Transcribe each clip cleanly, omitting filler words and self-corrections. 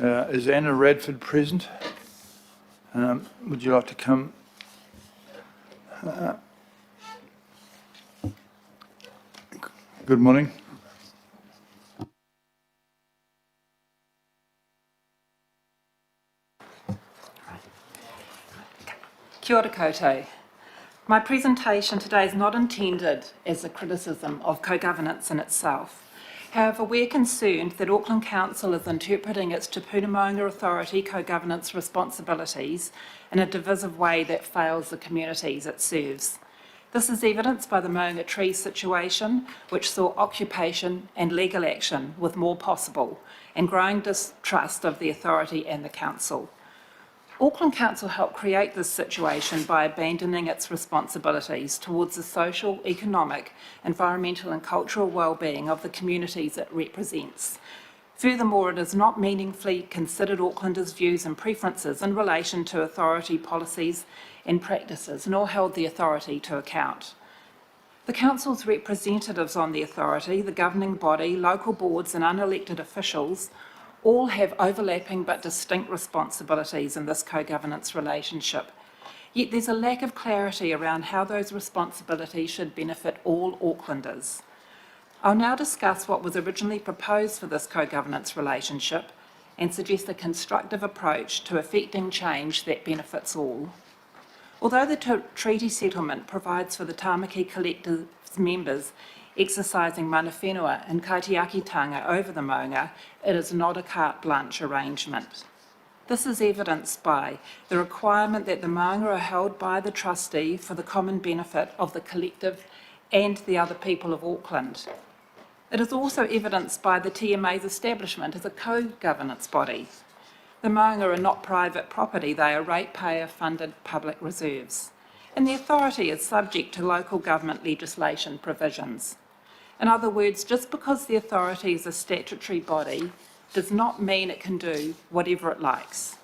Is Anna Radford present? Would you like to come? Good morning. Kia ora koutou. My presentation today is not intended as a criticism of co-governance in itself. However, we're concerned that Auckland Council is interpreting its Tūpuna Maunga Authority co-governance responsibilities in a divisive way that fails the communities it serves. This is evidenced by the Maunga Tree situation, which saw occupation and legal action with more possible, and growing distrust of the authority and the council. Auckland Council helped create this situation by abandoning its responsibilities towards the social, economic, environmental and cultural well-being of the communities it represents. Furthermore, it has not meaningfully considered Aucklanders' views and preferences in relation to authority policies and practices, nor held the authority to account. The Council's representatives on the authority, the governing body, local boards and unelected officials all have overlapping but distinct responsibilities in this co-governance relationship. Yet there's a lack of clarity around how those responsibilities should benefit all Aucklanders. I'll now discuss what was originally proposed for this co-governance relationship and suggest a constructive approach to effecting change that benefits all. Although the treaty settlement provides for the Tāmaki Collective's members exercising mana whenua and kaitiakitanga over the maunga, it is not a carte blanche arrangement. This is evidenced by the requirement that the maunga are held by the trustee for the common benefit of the collective and the other people of Auckland. It is also evidenced by the TMA's establishment as a co-governance body. The maunga are not private property, they are ratepayer-funded public reserves, and the authority is subject to local government legislation provisions. In other words, just because the authority is a statutory body does not mean it can do whatever it likes.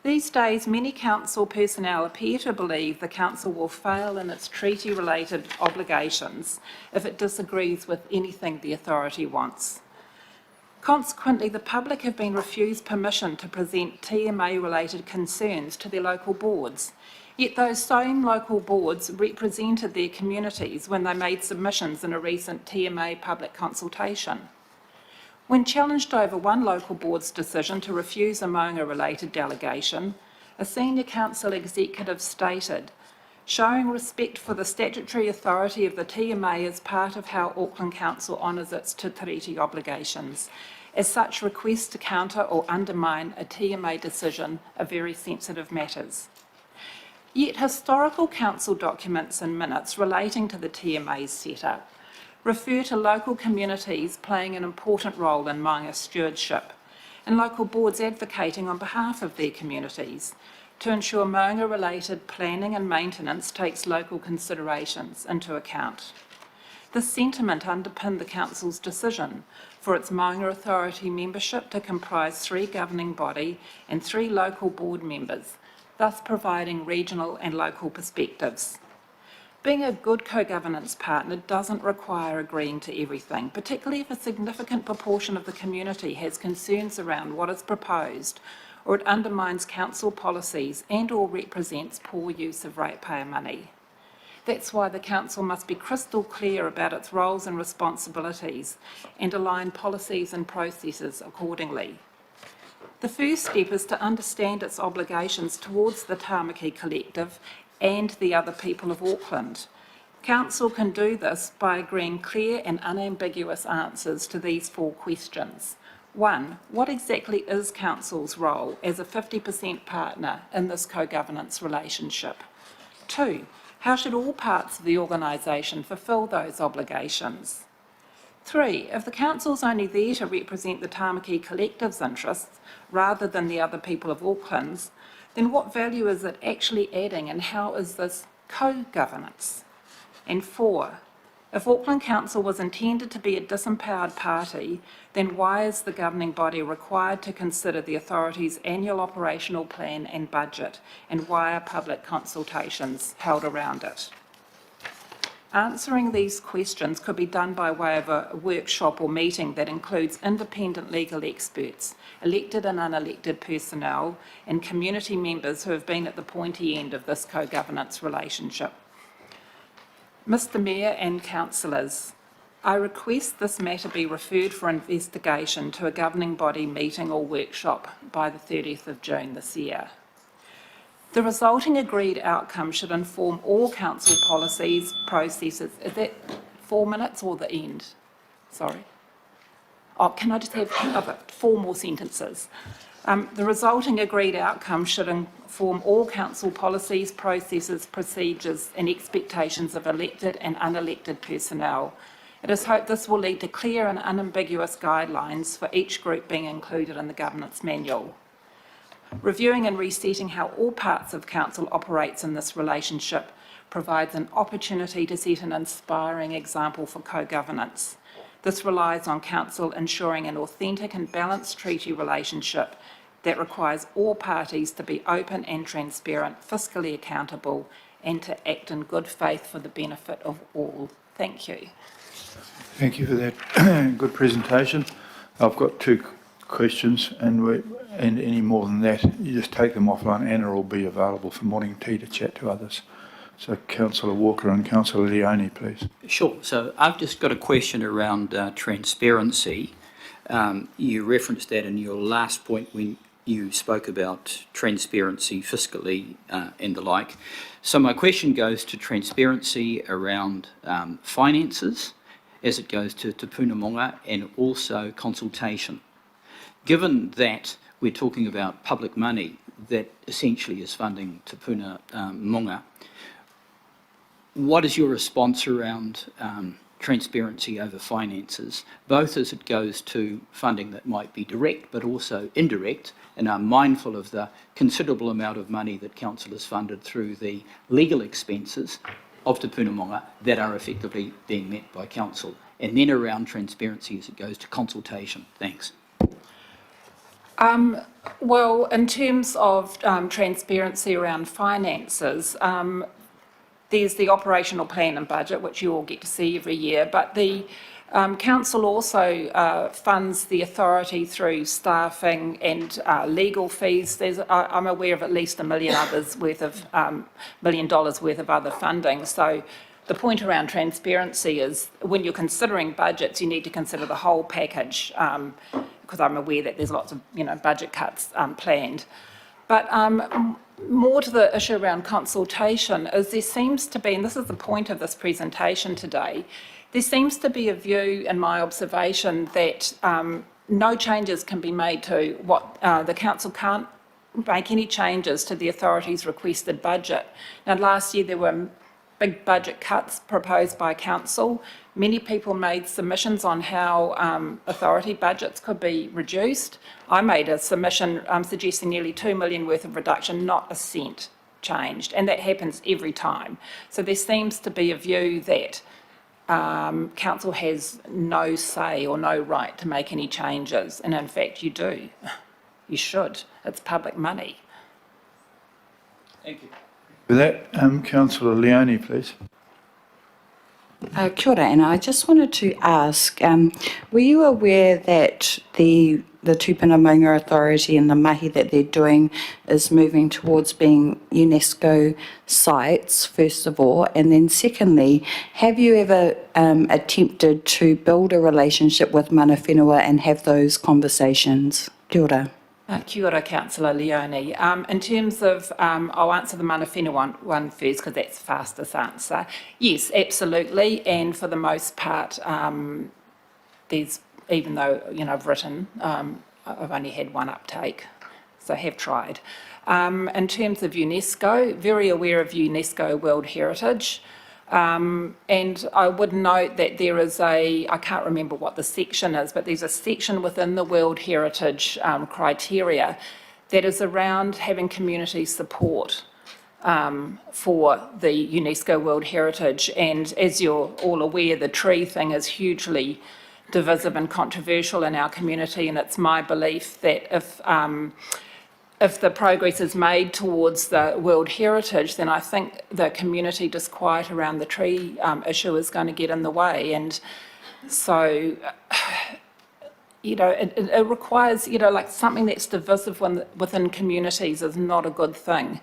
These days, many council personnel appear to believe the council will fail in its treaty-related obligations if it disagrees with anything the authority wants. Consequently, the public have been refused permission to present TMA-related concerns to their local boards. Yet those same local boards represented their communities when they made submissions in a recent TMA public consultation. When challenged over one local board's decision to refuse a maunga-related delegation, a senior council executive stated, "Showing respect for the statutory authority of the TMA is part of how Auckland Council honours its Te Tiriti obligations. As such, requests to counter or undermine a TMA decision are very sensitive matters." Yet historical council documents and minutes relating to the TMA's setup refer to local communities playing an important role in maunga stewardship and local boards advocating on behalf of their communities to ensure maunga-related planning and maintenance takes local considerations into account. This sentiment underpinned the Council's decision for its Maunga Authority membership to comprise 3 governing body and 3 local board members, thus providing regional and local perspectives. Being a good co-governance partner doesn't require agreeing to everything, particularly if a significant proportion of the community has concerns around what is proposed or it undermines council policies and or represents poor use of ratepayer money. That's why the council must be crystal clear about its roles and responsibilities and align policies and processes accordingly. The first step is to understand its obligations towards the Tāmaki Collective and the other people of Auckland. Council can do this by agreeing clear and unambiguous answers to these 4 questions. 1. What exactly is Council's role as a 50% partner in this co-governance relationship? 2. How should all parts of the organisation fulfil those obligations? 3. If the Council's only there to represent the Tāmaki Collective's interests rather than the other people of Auckland's, then what value is it actually adding and how is this co-governance? And 4. If Auckland Council was intended to be a disempowered party, then why is the governing body required to consider the authority's annual operational plan and budget, and why are public consultations held around it? Answering these questions could be done by way of a workshop or meeting that includes independent legal experts, elected and unelected personnel, and community members who have been at the pointy end of this co-governance relationship. Mr Mayor and councillors, I request this matter be referred for investigation to a governing body meeting or workshop by the 30th of June this year. The resulting agreed outcome should inform all council policies, processes. Is that 4 minutes or the end? Sorry. Oh, can I just have 4 more sentences? The resulting agreed outcome should inform all council policies, processes, procedures and expectations of elected and unelected personnel. It is hoped this will lead to clear and unambiguous guidelines for each group being included in the governance manual. Reviewing and resetting how all parts of council operates in this relationship provides an opportunity to set an inspiring example for co-governance. This relies on council ensuring an authentic and balanced treaty relationship that requires all parties to be open and transparent, fiscally accountable, and to act in good faith for the benefit of all. Thank you. Thank you for that good presentation. I've got 2 questions, and any more than that, you just take them offline. Anna will be available for morning tea to chat to others. So Councillor Walker and Councillor Leone, please. Sure. So I've just got a question around transparency. You referenced that in your last point when you spoke about transparency fiscally and the like. So my question goes to transparency around finances as it goes to Tūpuna Maunga and also consultation. Given that we're talking about public money that essentially is funding Tūpuna Maunga, what is your response around transparency over finances, both as it goes to funding that might be direct but also indirect, and are mindful of the considerable amount of money that council has funded through the legal expenses of Tūpuna Maunga that are effectively being met by council, and then around transparency as it goes to consultation? Thanks. Well, in terms of transparency around finances, there's the operational plan and budget, which you all get to see every year, but the council also funds the authority through staffing and legal fees. I'm aware of at least $1 million worth of other funding. So the point around transparency is when you're considering budgets, you need to consider the whole package, because I'm aware that there's lots of budget cuts planned. But more to the issue around consultation is there seems to be, and this is the point of this presentation today, there seems to be a view in my observation that no changes can be made to what the council can't make any changes to the authority's requested budget. Now last year there were big budget cuts proposed by council. Many people made submissions on how authority budgets could be reduced. I made a submission suggesting nearly $2 million worth of reduction, not a cent changed, and that happens every time. So there seems to be a view that council has no say or no right to make any changes, and in fact you do. You should. It's public money. Thank you. With that, Councillor Leone, please. Kia ora, and I just wanted to ask, were you aware that the Tūpuna Maunga Authority and the mahi that they're doing is moving towards being UNESCO sites, first of all, and then secondly, have you ever attempted to build a relationship with mana whenua and have those conversations? Kia ora. Kia ora, Councillor Leone. In terms of, I'll answer the mana whenua one first because that's the fastest answer. Yes, absolutely, and for the most part, there's, even though I've written, I've only had one uptake, so I have tried. In terms of UNESCO, very aware of UNESCO World Heritage. And I would note that there is I can't remember what the section is, but there's a section within the World Heritage criteria that is around having community support for the UNESCO World Heritage. And as you're all aware, the tree thing is hugely divisive and controversial in our community, and it's my belief that if if the progress is made towards the World Heritage, then I think the community disquiet around the tree issue is going to get in the way. And so, it requires, like something that's divisive within communities is not a good thing.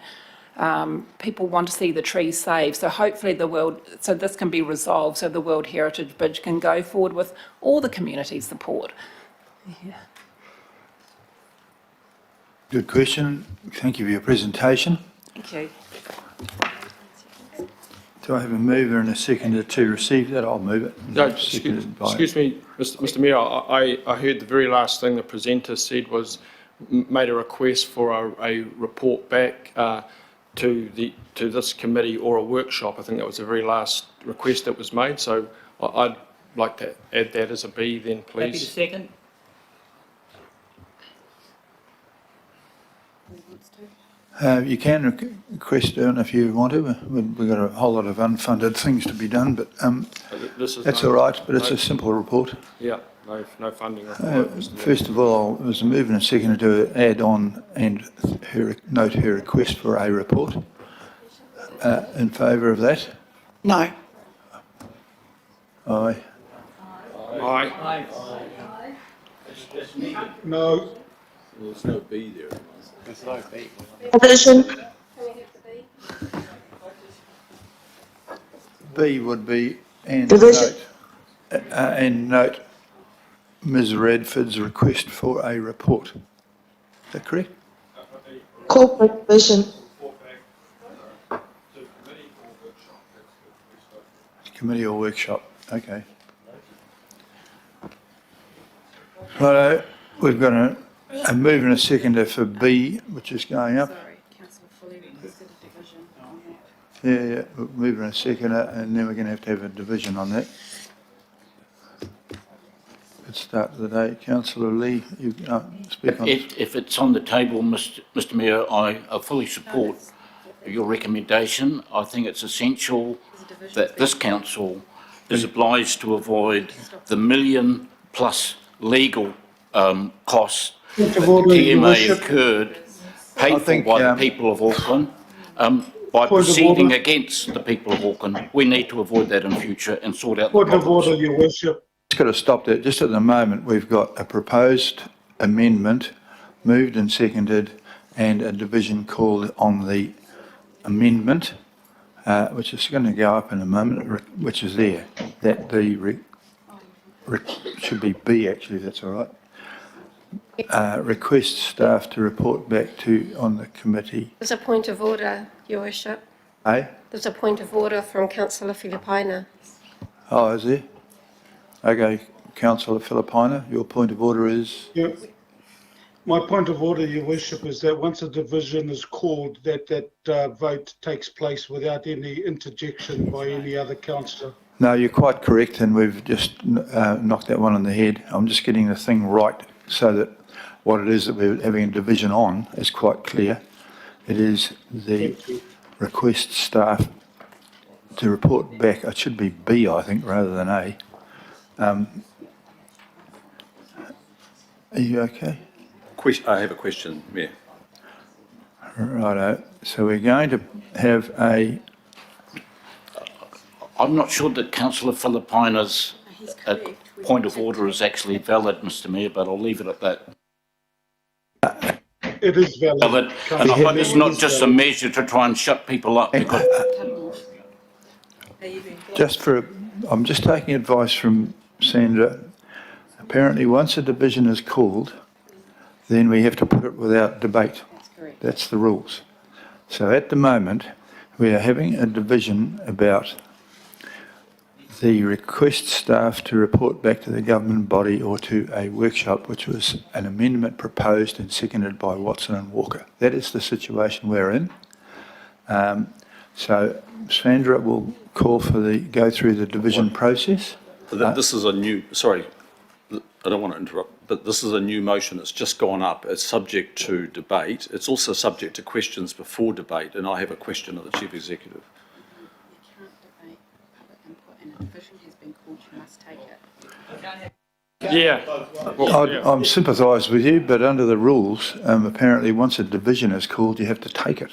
People want to see the trees saved, so hopefully so this can be resolved, so the World Heritage Bridge can go forward with all the community support. Yeah. Good question. Thank you for your presentation. Thank you. Do I have a mover and a seconder to receive that? I'll move it. No, Seconded by- excuse me, Mr Mayor, I heard the very last thing the presenter said was made a request for a report back to this committee or a workshop. I think that was the very last request that was made, so I'd like to add that as a B then, Happy to please. second? You can request down if you want to. We've got a whole lot of unfunded things to be done, but This is that's no- all right, but it's no- a simple report. Yeah, no funding required, Mr Mayor. First of all, there's a mover and a seconder to add on and note her request for a report. In favour of that? No. Aye. Aye. No. There's no B there. Opposition. B would be and Division. note Ms Radford's request for a report. Is that correct? Corporate division. Committee or workshop, okay. Righto, we've got a move and a seconder for B, which is going up. Sorry, Councillor Foley requested a division on that. Yeah, we'll move and a seconder, and then we're going to have a division on that. Good start to the day. Councillor Lee, you speak on this. If it's on the table, Mr Mayor, I fully support your recommendation. I think it's essential that this council is obliged to avoid the $1 million plus legal costs that the TMA incurred, paid for by the people of Auckland, by proceeding against the people of Auckland. We need to avoid that in future and sort out the Point of problems. order, Your Worship. Just got to stop there. Just at the moment, we've got a proposed amendment, moved and seconded, and a division called on the amendment, which is going to go up in a moment, which is there. That should be B actually, if that's all right. Request staff to report back on the committee. There's a point of order, Your Worship. Eh? There's a point of order from Councillor Filipaina. Oh, is there? Okay, Councillor Filipaina, your point of order is? Yeah. My point of order, Your Worship, is that once a division is called, that vote takes place without any interjection by any other councillor. No, you're quite correct, and we've just knocked that one on the head. I'm just getting the thing right so that what it is that we're having a division on is quite clear. It is the request staff to report back. It should be B, I think, rather than A. Are you okay? I have a question, Mayor. Righto. So we're going to have a... I'm not sure that Councillor Filipaina's point of order is actually valid, Mr Mayor, but I'll leave it at that. It is valid. Valid, and I hope it's not just a measure to try and shut people up because I'm just taking advice from Sandra. Apparently, once a division is called, then we have to put it without debate. That's correct. That's the rules. So at the moment, we are having a division about the request staff to report back to the government body or to a workshop, which was an amendment proposed and seconded by Watson and Walker. That is the situation we're in. So Sandra will call for go through the division process. This is a new, sorry, I don't want to interrupt, but this is a new motion. It's just gone up. It's subject to debate. It's also subject to questions before debate, and I have a question of the Chief Executive. You can't debate public input, and a division has been called, you must take it. Yeah. Well, yeah. I'm sympathise with you, but under the rules, apparently once a division is called, you have to take it,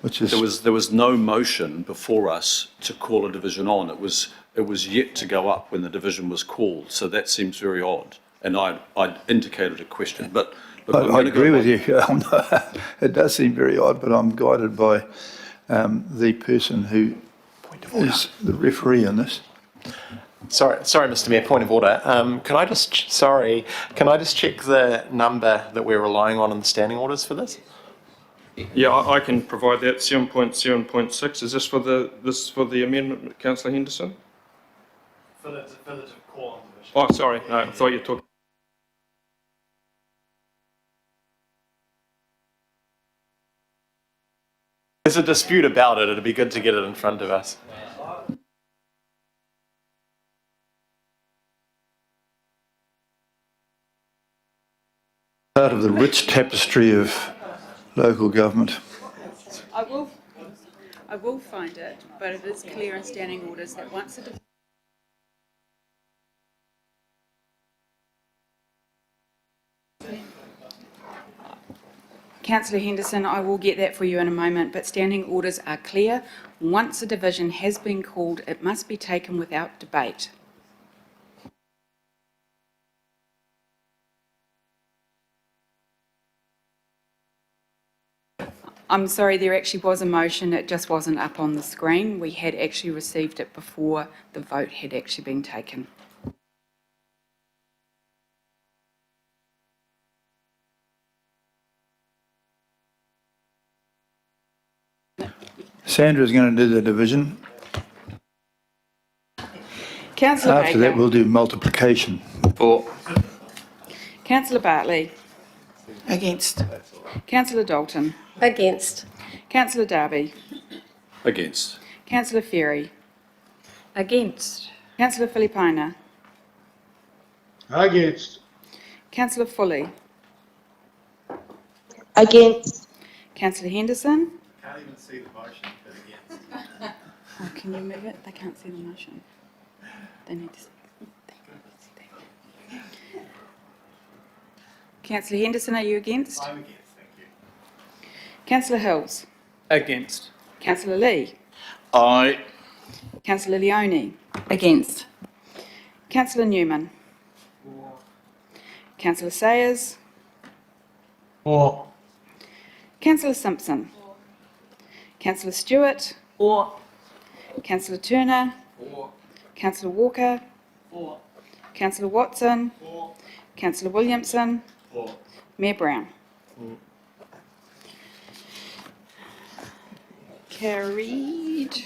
which is... There was no motion before us to call a division on. It was yet to go up when the division was called, so that seems very odd. And I'd indicated a question, but look, I'm I going to agree go with you. It does seem very odd, but I'm guided by the person who is the referee in this. Sorry, Mr. Mayor, point of order. Can I just check the number that we're relying on in the standing orders for this? Yeah, I can provide that. 7.7.6. Is this for the amendment, Councillor Henderson? For the call on division. Oh, sorry. No, I thought you were talking. There's a dispute about it. It'd be good to get it in front of us. Part of the rich tapestry of local government. I will find it, but it is clear in standing orders that once a Councillor Henderson, I will get that for you in a moment, but standing orders are clear. Once a division has been called, it must be taken without debate. I'm sorry, there actually was a motion, it just wasn't up on the screen. We had actually received it before the vote had actually been taken. Sandra's going to do the division. Councillor After that, Baker. we'll do multiplication. For. Councillor Bartley. Against. Councillor Dalton. Against. Councillor Darby. Against. Councillor Ferry. Against. Councillor Filipina. Against. Councillor Foley. Against. Councillor Henderson. Can't even see the motion, but against. Oh, can you move it? They can't see the motion. They need to see. Councillor Henderson, are you against? I'm against, thank you. Councillor Hills. Against. Councillor Lee. Aye. Councillor Leone. Against. Councillor Newman. Councillor Sayers. Or. Councillor Simpson. Councillor Stewart. Councillor Turner. Councillor Walker. Councillor Watson. Councillor Williamson. Mayor Brown. Carried.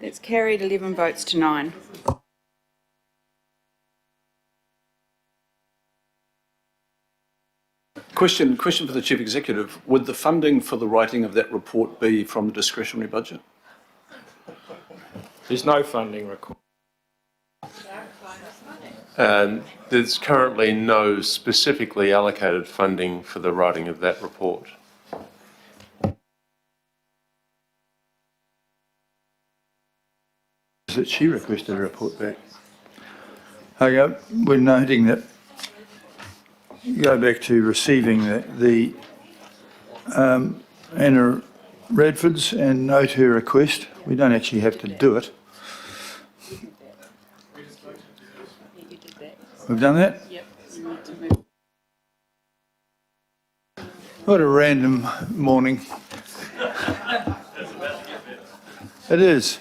That's carried 11 votes to 9. Question for the Chief Executive. Would the funding for the writing of that report be from the discretionary budget? There's no funding required. There's currently no specifically allocated funding for the writing of that report. That she requested a report back. Okay, we're noting that. Go back to receiving the Anna Radford's and note her request. We don't actually have to do it. We've done that? Yep. You need to move. What a random morning. It is.